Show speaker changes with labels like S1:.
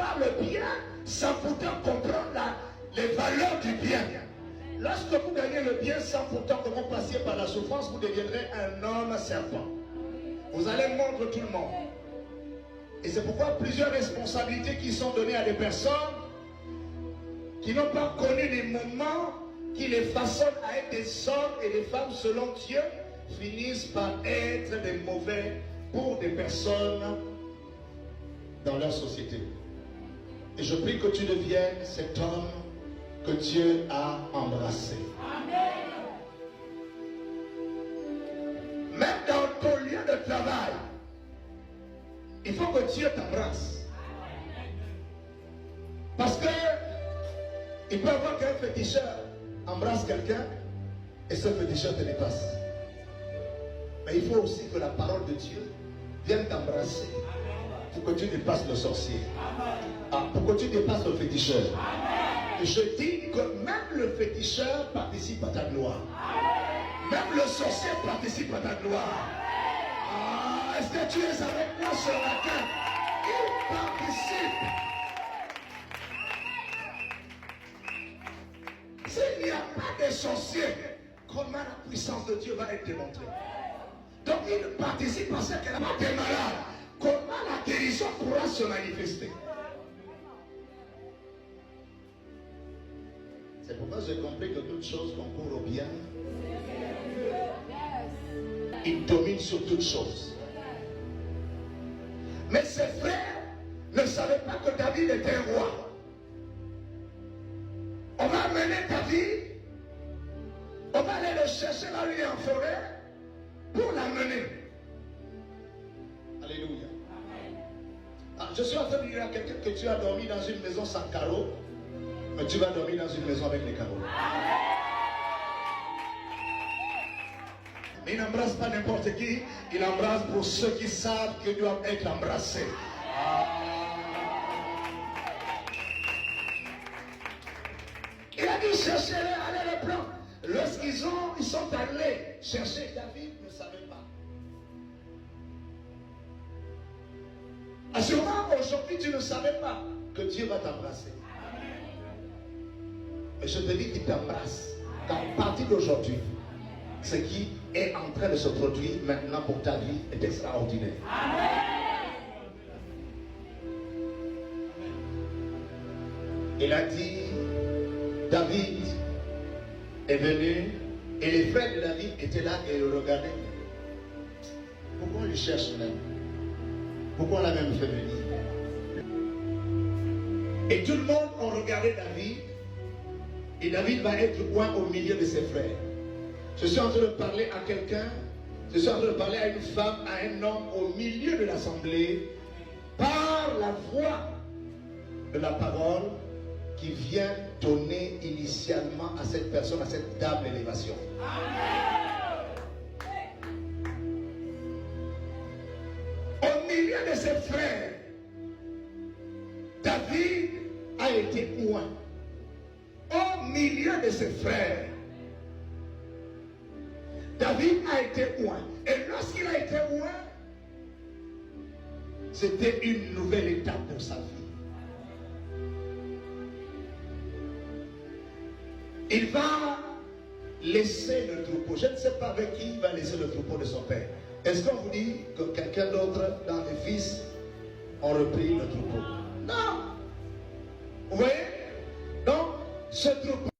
S1: avoir le bien sans pourtant comprendre les valeurs du bien. Lorsque vous gagnez le bien sans pourtant que vous passiez par la souffrance, vous deviendrez un homme serpent. Vous allez mordre tout le monde. Et c'est pourquoi plusieurs responsabilités qui sont données à des personnes qui n'ont pas connu les moments qui les façonnent à être des hommes et des femmes selon Dieu, finissent par être des mauvais pour des personnes dans leur société. Et je prie que tu deviennes cet homme que Dieu a embrassé. Amen. Même dans ton lieu de travail, il faut que Dieu t'embrasse. Parce que il peut y avoir qu'un féticheur embrasse quelqu'un et ce féticheur te dépasse. Mais il faut aussi que la parole de Dieu vienne t'embrasser pour que tu dépasses le sorcier. Pour que tu dépasses le féticheur. Et je dis que même le féticheur participe à ta gloire. Même le sorcier participe à ta gloire. Est-ce que tu es avec moi ce matin? Il participe. S'il n'y a pas de sorcier, comment la puissance de Dieu va être démontrée? Donc il participe parce qu'elle n'a pas été malade. Comment la guérison pourra se manifester? C'est pourquoi j'ai compris que toute chose concourt au bien. Il domine sur toutes choses. Mais ses frères ne savaient pas que David était roi. On va amener David, on va aller le chercher là lui en forêt pour l'amener. Alléluia. Je suis en train de dire à quelqu'un que tu as dormi dans une maison sans carreaux, mais tu vas dormir dans une maison avec les carreaux. Mais il n'embrasse pas n'importe qui, il embrasse pour ceux qui savent qu'ils doivent être embrassés. Il a dit chercher, allez le prendre. Lorsqu'ils sont allés chercher, David ne savait pas. Sûrement aujourd'hui tu ne savais pas que Dieu va t'embrasser. Mais je te dis qu'il t'embrasse. Qu'à partir d'aujourd'hui, ce qui est en train de se produire maintenant pour ta vie est extraordinaire. Il a dit, David est venu et les frères de David étaient là et le regardaient. Pourquoi on le cherche même? Pourquoi on l'a même fait venir? Et tout le monde a regardé David. Et David va être loin au milieu de ses frères. Je suis en train de parler à quelqu'un, je suis en train de parler à une femme, à un homme au milieu de l'assemblée, par la voix de la parole qui vient donner initialement à cette personne, à cette dame l'élévation. Au milieu de ses frères, David a été loin. Au milieu de ses frères, David a été loin. Et lorsqu'il a été loin, c'était une nouvelle étape pour sa vie. Il va laisser le troupeau. Je ne sais pas avec qui il va laisser le troupeau de son père. Est-ce qu'on vous dit que quelqu'un d'autre dans les fils ont repris le troupeau? Non. Vous voyez? Donc, ce troupeau